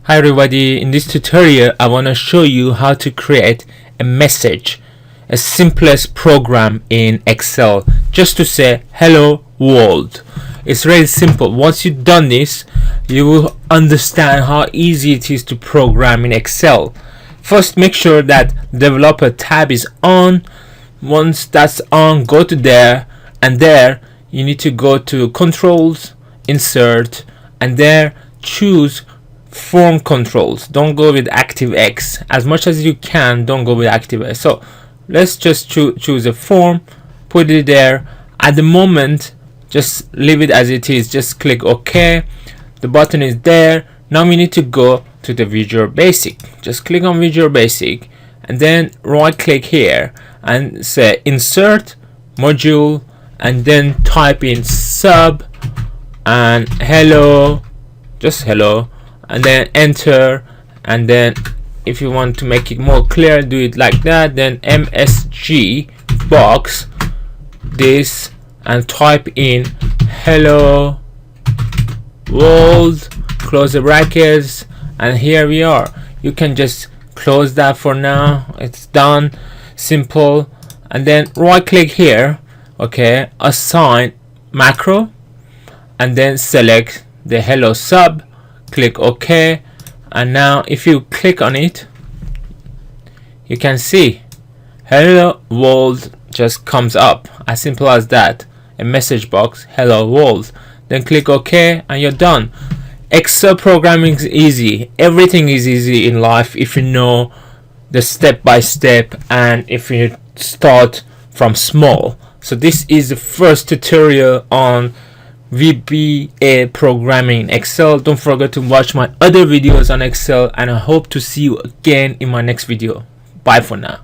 Hi everybody, in this tutorial I want to show you how to create a message, a simplest program in Excel, just to say hello world. It's really simple. Once you've done this, you will understand how easy it is to program in Excel. First, make sure that developer tab is on. Once that's on, go to there, and there you need to go to controls, insert, and there choose form controls. Don't go with ActiveX. As much as you can, don't go with ActiveX. So let's just choose a form, put it there. At the moment, just leave it as it is. Just click OK. The button is there. Now we need to go to the Visual Basic. Just click on Visual Basic and then right click here and say insert module, and then type in sub and hello, just hello, and then enter. And then if you want to make it more clear, do it like that, then MSG box this and type in hello world, close the brackets, and here we are. You can just close that for now. It's done, simple. And then right click here, okay, assign macro, and then select the hello sub, click OK. And now if you click on it, you can see hello world just comes up. As simple as that. A message box, hello world. Then click OK and you're done. Excel programming is easy. Everything is easy in life if you know the step by step and if you start from small. So this is the first tutorial on VBA programming in Excel. Don't forget to watch my other videos on Excel, and I hope to see you again in my next video. Bye for now.